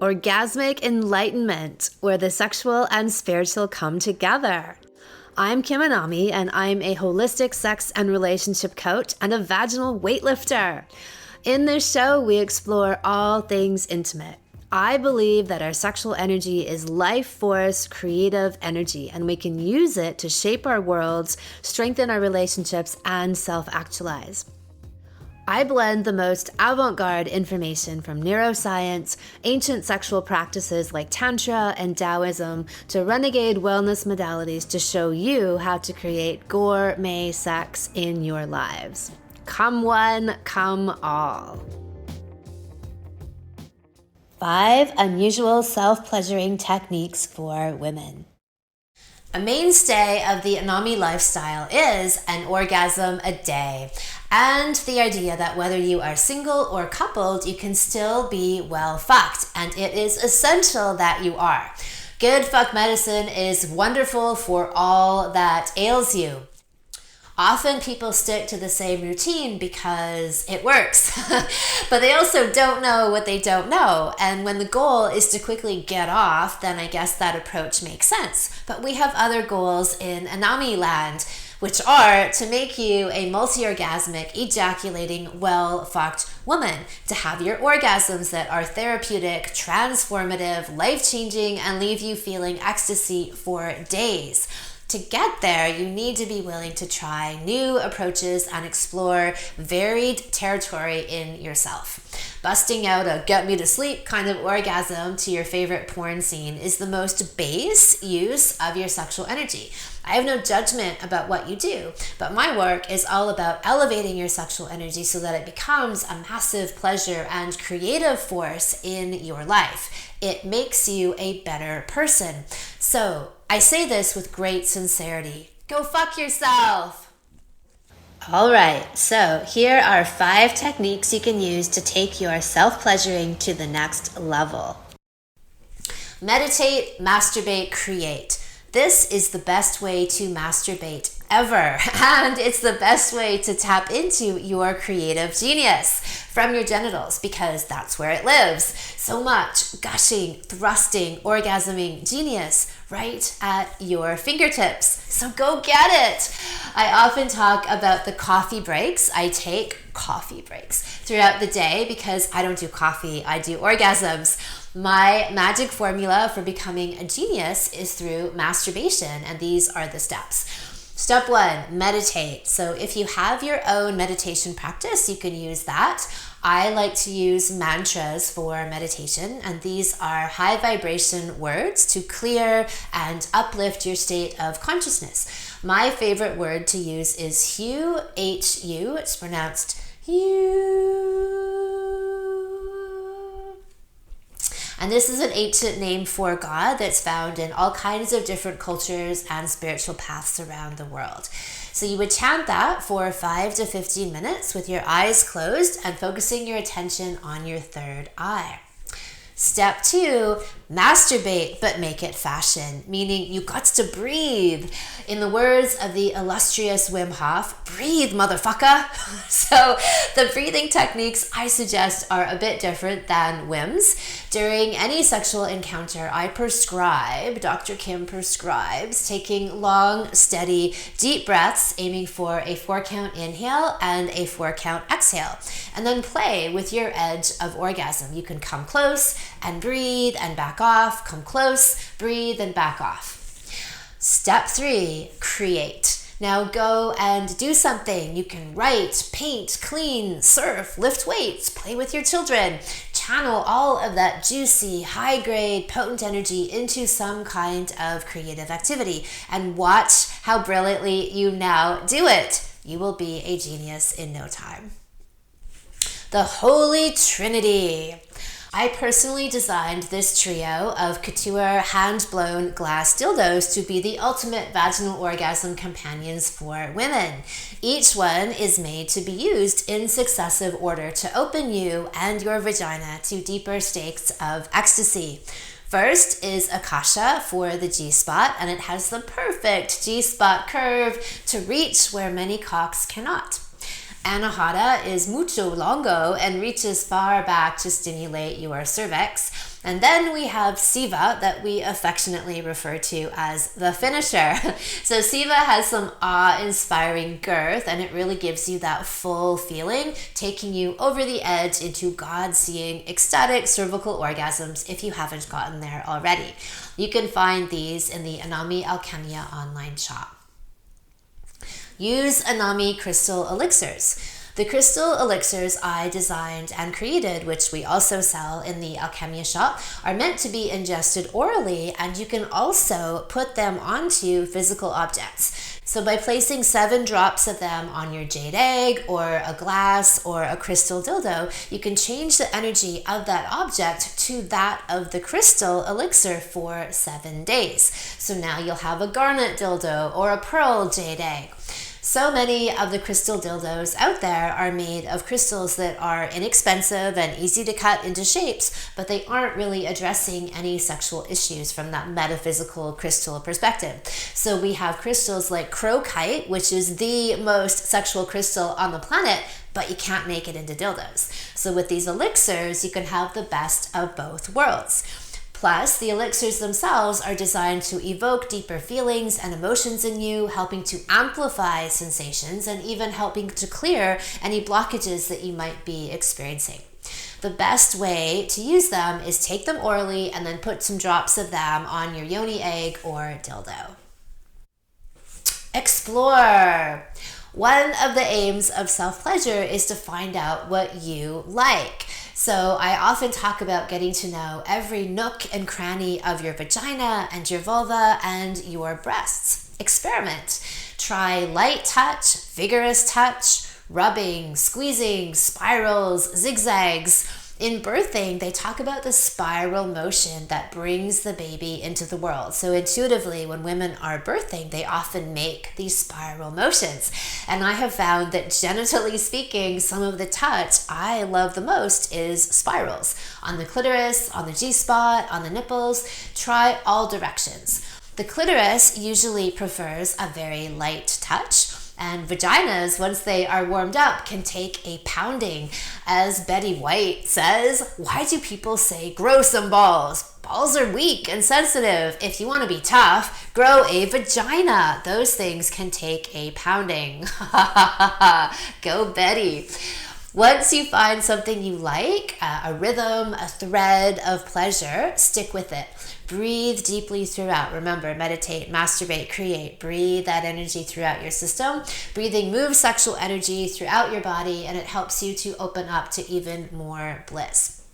Orgasmic enlightenment, where the sexual and spiritual come together. I'm Kim Anami, and I'm a holistic sex and relationship coach and a vaginal weightlifter. In this show, we explore all things intimate. I believe that our sexual energy is life force, creative energy, and we can use it to shape our worlds, strengthen our relationships, and self-actualize. I blend the most avant-garde information from neuroscience, ancient sexual practices like Tantra and Taoism, to renegade wellness modalities to show you how to create gourmet sex in your lives. Come one, come all. 5 unusual self-pleasuring techniques for women. A mainstay of the Anami lifestyle is an orgasm a day, and the idea that whether you are single or coupled, you can still be well fucked, and it is essential that you are. Good fuck medicine is wonderful for all that ails you. Often people stick to the same routine because it works, but they also don't know what they don't know. And when the goal is to quickly get off, then I guess that approach makes sense. But we have other goals in Anami land, which are to make you a multi-orgasmic, ejaculating, well-fucked woman, to have your orgasms that are therapeutic, transformative, life-changing, and leave you feeling ecstasy for days. To get there, you need to be willing to try new approaches and explore varied territory in yourself. Busting out a get me to sleep kind of orgasm to your favorite porn scene is the most base use of your sexual energy. I have no judgment about what you do, but my work is all about elevating your sexual energy so that it becomes a massive pleasure and creative force in your life. It makes you a better person. So I say this with great sincerity. Go fuck yourself. All right, so here are 5 techniques you can use to take your self-pleasuring to the next level. Meditate, masturbate, create. This is the best way to masturbate ever, and it's the best way to tap into your creative genius from your genitals, because that's where it lives. So much gushing, thrusting, orgasming genius right at your fingertips. So go get it. I often talk about the coffee breaks. I take coffee breaks throughout the day because I don't do coffee, I do orgasms. My magic formula for becoming a genius is through masturbation, and these are the steps. Step 1, meditate. So if you have your own meditation practice, you can use that. I like to use mantras for meditation, and these are high vibration words to clear and uplift your state of consciousness. My favorite word to use is Hu, H-U. It's pronounced Hu. And this is an ancient name for God that's found in all kinds of different cultures and spiritual paths around the world. So you would chant that for 5 to 15 minutes with your eyes closed and focusing your attention on your third eye. Step 2, masturbate, but make it fashion, meaning you got to breathe. In the words of the illustrious Wim Hof, breathe, motherfucker. So the breathing techniques I suggest are a bit different than Wim's. During any sexual encounter, Dr. Kim prescribes taking long, steady, deep breaths, aiming for a 4-count inhale and a 4-count exhale, and then play with your edge of orgasm. You can come close and breathe and back off, come close, breathe and back off. Step 3, create. Now go and do something. You can write, paint, clean, surf, lift weights, play with your children. Channel all of that juicy, high-grade, potent energy into some kind of creative activity and watch how brilliantly you now do it. You will be a genius in no time. The Holy Trinity. I personally designed this trio of couture hand-blown glass dildos to be the ultimate vaginal orgasm companions for women. Each one is made to be used in successive order to open you and your vagina to deeper states of ecstasy. First is Akasha for the G-spot, and it has the perfect G-spot curve to reach where many cocks cannot. Anahata is mucho longo and reaches far back to stimulate your cervix. And then we have Siva that we affectionately refer to as the finisher. So Siva has some awe-inspiring girth, and it really gives you that full feeling, taking you over the edge into God-seeing ecstatic cervical orgasms if you haven't gotten there already. You can find these in the Anami Alchemia online shop. Use Anami crystal elixirs. The crystal elixirs I designed and created, which we also sell in the Alchemia shop, are meant to be ingested orally, and you can also put them onto physical objects. So by placing 7 drops of them on your jade egg or a glass or a crystal dildo, you can change the energy of that object to that of the crystal elixir for 7 days. So now you'll have a garnet dildo or a pearl jade egg. So many of the crystal dildos out there are made of crystals that are inexpensive and easy to cut into shapes, but they aren't really addressing any sexual issues from that metaphysical crystal perspective. So we have crystals like crocite, which is the most sexual crystal on the planet, but you can't make it into dildos. So with these elixirs, you can have the best of both worlds. Plus, the elixirs themselves are designed to evoke deeper feelings and emotions in you, helping to amplify sensations and even helping to clear any blockages that you might be experiencing. The best way to use them is take them orally and then put some drops of them on your yoni egg or dildo. Explore. One of the aims of self-pleasure is to find out what you like. So I often talk about getting to know every nook and cranny of your vagina and your vulva and your breasts. Experiment. Try light touch, vigorous touch, rubbing, squeezing, spirals, zigzags. In birthing, they talk about the spiral motion that brings the baby into the world. So intuitively, when women are birthing, they often make these spiral motions. And I have found that genitally speaking, some of the touch I love the most is spirals. On the clitoris, on the G-spot, on the nipples. Try all directions. The clitoris usually prefers a very light touch. And vaginas, once they are warmed up, can take a pounding. As Betty White says, why do people say grow some balls? Balls are weak and sensitive. If you want to be tough, grow a vagina. Those things can take a pounding. Go Betty. Once you find something you like, a rhythm, a thread of pleasure, stick with it. Breathe deeply throughout. Remember, meditate, masturbate, create. Breathe that energy throughout your system. Breathing moves sexual energy throughout your body, and it helps you to open up to even more bliss.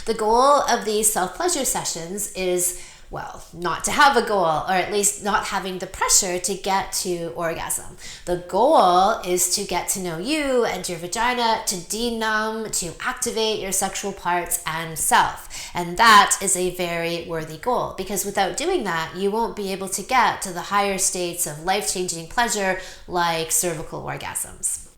The goal of these self-pleasure sessions is, well, not to have a goal, or at least not having the pressure to get to orgasm. The goal is to get to know you and your vagina, to denumb, to activate your sexual parts and self. And that is a very worthy goal, because without doing that, you won't be able to get to the higher states of life-changing pleasure like cervical orgasms.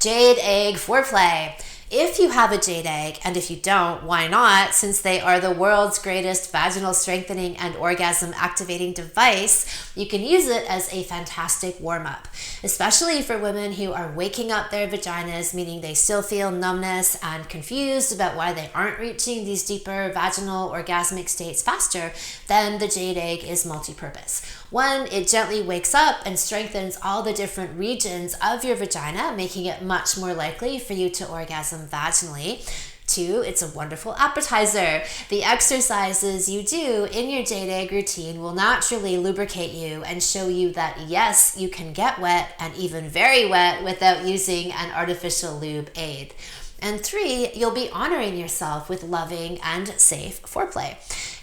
Jade egg foreplay. If you have a jade egg, and if you don't, why not, since they are the world's greatest vaginal strengthening and orgasm activating device, you can use it as a fantastic warm-up, especially for women who are waking up their vaginas, meaning they still feel numbness and confused about why they aren't reaching these deeper vaginal orgasmic states faster. Then the jade egg is multi-purpose. 1, it gently wakes up and strengthens all the different regions of your vagina, making it much more likely for you to orgasm vaginally. 2, it's a wonderful appetizer. The exercises you do in your jade egg routine will naturally lubricate you and show you that yes, you can get wet and even very wet without using an artificial lube aid. And 3, you'll be honoring yourself with loving and safe foreplay.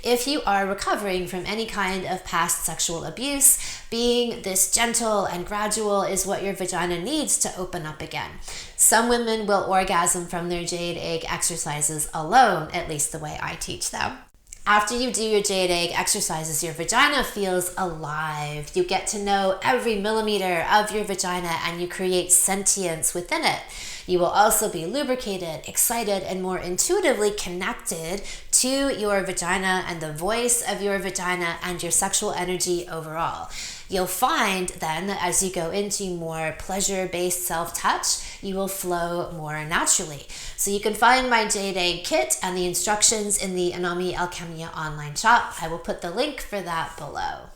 If you are recovering from any kind of past sexual abuse, being this gentle and gradual is what your vagina needs to open up again. Some women will orgasm from their jade egg exercises alone, at least the way I teach them. After you do your jade egg exercises, your vagina feels alive. You get to know every millimeter of your vagina and you create sentience within it. You will also be lubricated, excited, and more intuitively connected to your vagina and the voice of your vagina and your sexual energy overall. You'll find then that as you go into more pleasure-based self-touch, you will flow more naturally. So you can find my Jade Egg kit and the instructions in the Anami Alchemia online shop. I will put the link for that below.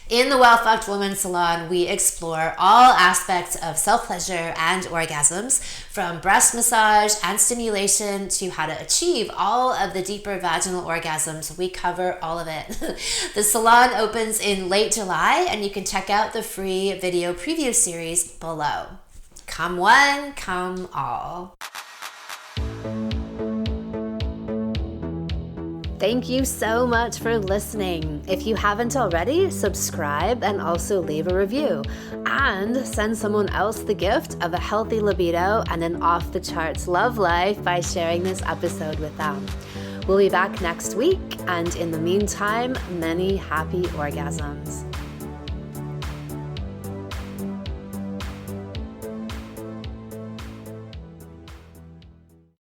In the Well Fucked Woman Salon, we explore all aspects of self-pleasure and orgasms, from breast massage and stimulation to how to achieve all of the deeper vaginal orgasms. We cover all of it. The salon opens in late July, and you can check out the free video preview series below. Come one, come all. Thank you so much for listening. If you haven't already, subscribe and also leave a review. And send someone else the gift of a healthy libido and an off-the-charts love life by sharing this episode with them. We'll be back next week, and in the meantime, many happy orgasms.